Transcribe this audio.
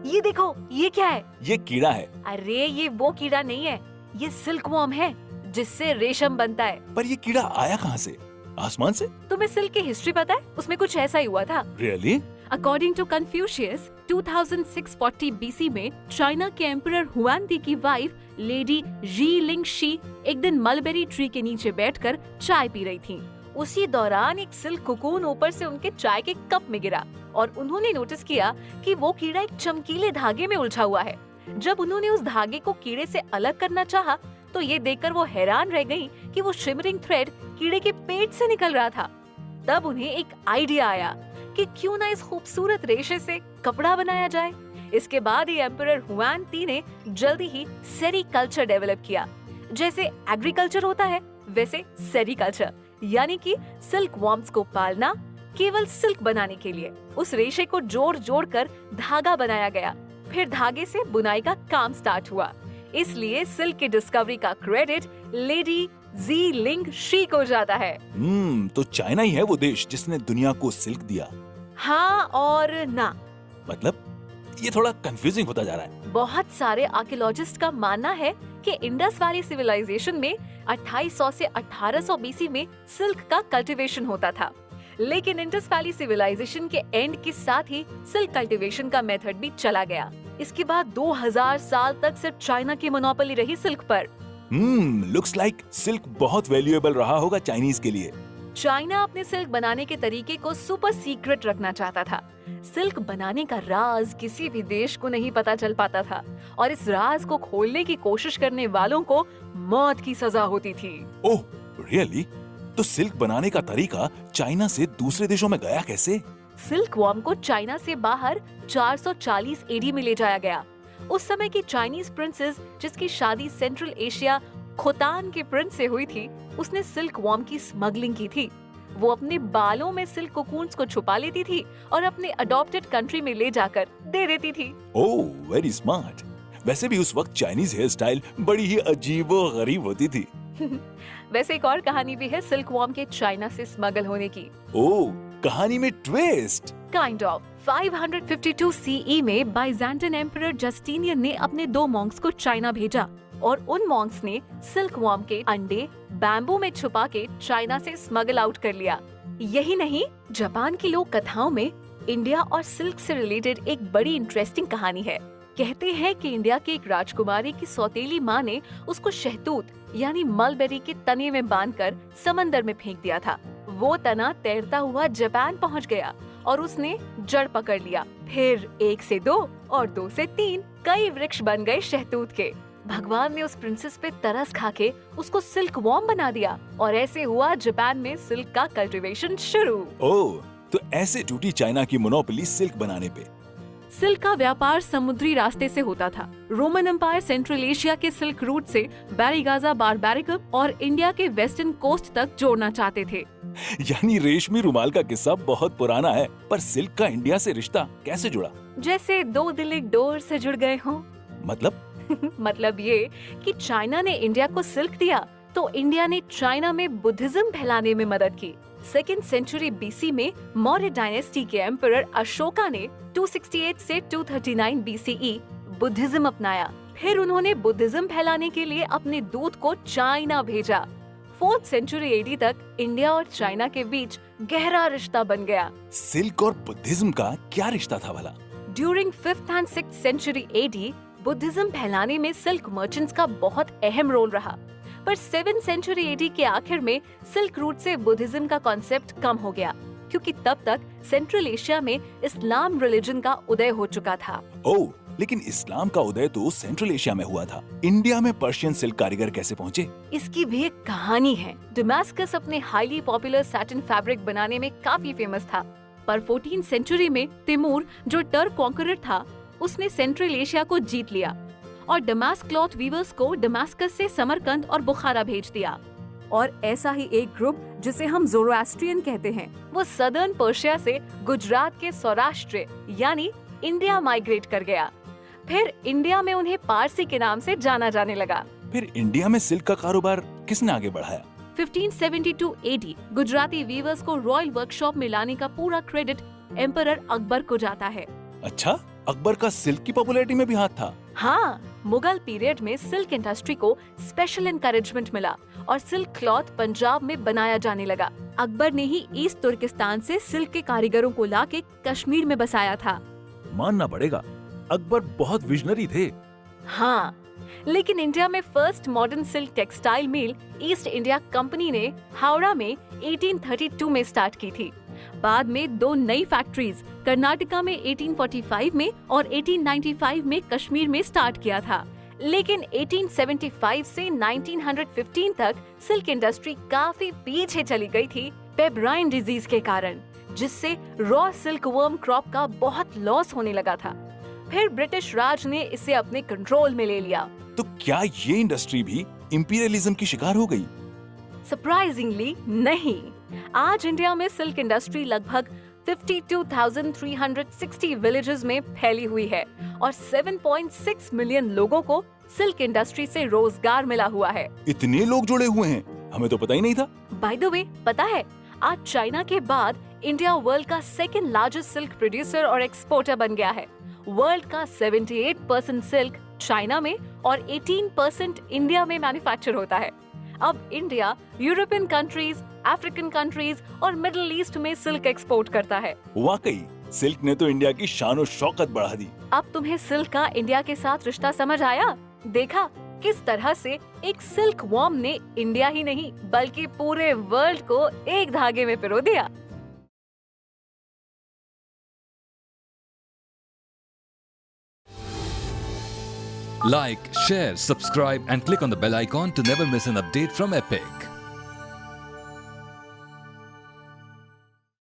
ये देखो, ये क्या है? ये कीड़ा है। अरे ये वो कीड़ा नहीं है, ये सिल्कवॉर्म है जिससे रेशम बनता है। पर ये कीड़ा आया कहाँ से? आसमान से? तुम्हें सिल्क की हिस्ट्री पता है? उसमें कुछ ऐसा ही हुआ था। Really? According to Confucius 2640 BC में चाइना के एम्परर हुआनदी की वाइफ लेडी जी लिंग शी एक दिन मलबेरी ट्री के नीचे बैठकर चाय पी रही थी। उसी दौरान एक सिल्क कोकून ऊपर से उनके चाय के कप में गिरा और उन्होंने नोटिस किया कि वो कीड़ा एक चमकीले धागे में उलझा हुआ है। जब उन्होंने उस धागे को कीड़े से अलग करना चाहा, तो ये देखकर वो हैरान रह गयी कि वो शिमरिंग थ्रेड कीड़े के पेट से निकल रहा था। तब उन्हें एक आइडिया आया कि क्यों ना इस खूबसूरत रेशे से कपड़ा बनाया जाए। इसके बाद ही एम्परर हुआनदी ने जल्दी ही सेरीकल्चर डेवलप किया। जैसे एग्रीकल्चर होता है, वैसे सेरीकल्चर यानी कि सिल्क वॉर्म्स को पालना केवल सिल्क बनाने के लिए। उस रेशे को जोड़ कर धागा बनाया गया, फिर धागे से बुनाई का काम स्टार्ट हुआ। इसलिए सिल्क की डिस्कवरी का क्रेडिट लेडी जी लिंग शी को जाता है। तो चाइना ही है वो देश जिसने दुनिया को सिल्क दिया। हाँ और ना। मतलब ये थोड़ा कंफ्यूजिंग होता जा रहा है। बहुत सारे आर्कियोलॉजिस्ट का मानना है कि इंडस वैली सिविलाइजेशन में 2800 से 1800 BC में सिल्क का कल्टीवेशन होता था, लेकिन इंडस वैली सिविलाइजेशन के एंड के साथ ही सिल्क कल्टीवेशन का मेथड भी चला गया। इसके बाद 2000 साल तक सिर्फ चाइना की मोनोपोली रही सिल्क पर। लुक्स लाइक सिल्क बहुत वैल्यूएबल रहा होगा चाइनीज के लिए। चाइना अपने सिल्क बनाने के तरीके को सुपर सीक्रेट रखना चाहता था। सिल्क बनाने का राज किसी भी देश को नहीं पता चल पाता था और इस राज को खोलने की कोशिश करने वालों को मौत की सजा होती थी। ओह, रियली? तो सिल्क बनाने का तरीका चाइना से दूसरे देशों में गया कैसे? सिल्क वॉर्म को चाइना से बाहर 440 AD में ले जाया गया। उस समय की चाइनीज प्रिंसेस जिसकी शादी सेंट्रल एशिया खोतान के प्रिंस से हुई थी, उसने सिल्क वॉर्म की स्मगलिंग की थी। वो अपने बालों में सिल्क कोकून्स को छुपा लेती थी और अपने अडॉप्टेड कंट्री में ले जाकर दे देती थी। ओह, वेरी स्मार्ट। वैसे भी उस वक्त चाइनीज हेयर स्टाइल बड़ी ही अजीब और गरीब होती थी। वैसे एक और कहानी भी है सिल्क वॉर्म के चाइना से स्मगल होने की। ओह, कहानी में ट्विस्ट। काइंड ऑफ 552 CE में बाइजेंटाइन एम्परर जस्टिनियन ने अपने 2 मॉन्क्स को चाइना भेजा और उन मॉन्क्स ने सिल्क वॉर्म के अंडे बैम्बू में छुपा के चाइना से स्मगल आउट कर लिया। यही नहीं, जापान की लोक कथाओं में इंडिया और सिल्क से रिलेटेड एक बड़ी इंटरेस्टिंग कहानी है। कहते हैं कि इंडिया की एक राजकुमारी की सौतेली माँ ने उसको शहतूत यानी मलबेरी के तने में बांधकर समंदर में फेंक दिया था। वो तना तैरता हुआ जापान पहुंच गया और उसने जड़ पकड़ लिया। फिर 1 से 2 और 2 से 3 कई वृक्ष बन गए शहतूत के। भगवान ने उस प्रिंसेस पे तरस खाके उसको सिल्क वॉर्म बना दिया और ऐसे हुआ जापान में सिल्क का कल्टीवेशन शुरू। ओह, तो ऐसे टूटी चाइना की मोनोपोली सिल्क बनाने पे। सिल्क का व्यापार समुद्री रास्ते से होता था। रोमन एम्पायर सेंट्रल एशिया के सिल्क रूट से बैरिगाजा बारबैरिकम और इंडिया के वेस्टर्न कोस्ट तक जोड़ना चाहते थे। यानी रेशमी रुमाल का किस्सा बहुत पुराना है, पर सिल्क का इंडिया से रिश्ता कैसे जुड़ा? जैसे 2 दिल एक डोर से जुड़ गए हों। मतलब? मतलब ये कि चाइना ने इंडिया को सिल्क दिया तो इंडिया ने चाइना में बुद्धिज्म फैलाने में मदद की। 2nd सेंचुरी BC में मौर्य डायनेस्टी के एम्परर अशोका ने 268 से 239 BCE बुद्धिज्म अपनाया। फिर उन्होंने बुद्धिज्म फैलाने के लिए अपने दूत को चाइना भेजा। 4th सेंचुरी AD तक इंडिया और चाइना के बीच गहरा रिश्ता बन गया। सिल्क और बुद्धिज्म का क्या रिश्ता था भला? During 5th and 6th century AD Buddhism फैलाने में सिल्क मर्चेंट्स का बहुत अहम रोल रहा, पर 7th सेंचुरी AD के आखिर में सिल्क रूट से बुद्धिज्म का कॉन्सेप्ट कम हो गया, क्योंकि तब तक सेंट्रल एशिया में इस्लाम रिलीजन का उदय हो चुका था। ओह, लेकिन इस्लाम का उदय तो सेंट्रल एशिया में हुआ था। इंडिया में पर्शियन सिल्क कारीगर कैसे पहुँचे? इसकी भी एक कहानी है। डमास्कस अपने हाईली पॉपुलर सैटिन फैब्रिक बनाने में काफी फेमस था, पर 14th सेंचुरी में तिमूर जो टर्क कॉन्करर था, उसने सेंट्रल एशिया को जीत लिया और डमास्क क्लॉथ वीवर्स को डमास्कस से समरकंद और बुखारा भेज दिया। और ऐसा ही एक ग्रुप जिसे हम ज़ोरोएस्ट्रियन कहते हैं, वो सदर्न पर्शिया से गुजरात के सौराष्ट्र यानी इंडिया माइग्रेट कर गया। फिर इंडिया में उन्हें पारसी के नाम से जाना जाने लगा। फिर इंडिया में सिल्क का कारोबार किसने आगे बढ़ाया? 1572 AD गुजराती वीवर्स को रॉयल वर्कशॉप में लाने का पूरा क्रेडिट एम्परर अकबर को जाता है। अच्छा, अकबर का सिल्क की पॉपुलैरिटी में भी हाथ था। हाँ, मुगल पीरियड में सिल्क इंडस्ट्री को स्पेशल एनकरेजमेंट मिला और सिल्क क्लॉथ पंजाब में बनाया जाने लगा। अकबर ने ही ईस्ट तुर्किस्तान से सिल्क के कारीगरों को लाके कश्मीर में बसाया था। मानना पड़ेगा, अकबर बहुत विजनरी थे। हाँ, लेकिन इंडिया में first modern silk textile mill east India company ने हावड़ा में 1832 में स्टार्ट की थी। बाद में दो नई फैक्ट्रीज कर्नाटका में 1845 में और 1895 में कश्मीर में स्टार्ट किया था। लेकिन 1875 से 1915 तक सिल्क इंडस्ट्री काफी पीछे चली गई थी पेब्राइन डिजीज के कारण, जिससे रॉ सिल्क वर्म क्रॉप का बहुत लॉस होने लगा था। फिर ब्रिटिश राज ने इसे अपने कंट्रोल में ले लिया। तो क्या ये इंडस्ट्री भी इंपीरियलिज्म की शिकार हो गई? सरप्राइजिंगली नहीं। आज इंडिया में सिल्क इंडस्ट्री लगभग 52,360 विलेजेस में फैली हुई है और 7.6 मिलियन लोगों को सिल्क इंडस्ट्री से रोजगार मिला हुआ है। इतने लोग जुड़े हुए हैं, हमें तो पता ही नहीं था। बाय द वे, पता है आज चाइना के बाद इंडिया वर्ल्ड का सेकंड लार्जेस्ट सिल्क प्रोड्यूसर और एक्सपोर्टर बन गया है। वर्ल्ड का 78% सिल्क चाइना में और 18% इंडिया में मैन्युफैक्चर होता है। अब India European countries, African countries और मिडिल ईस्ट में सिल्क एक्सपोर्ट करता है। वाकई सिल्क ने तो इंडिया की शान और शौकत बढ़ा दी। अब तुम्हें सिल्क का इंडिया के साथ रिश्ता समझ आया? देखा किस तरह से एक सिल्क वॉर्म ने इंडिया ही नहीं बल्कि पूरे वर्ल्ड को एक धागे में पिरो दिया। Like, share, subscribe and click on the bell icon to never miss an update from Epic.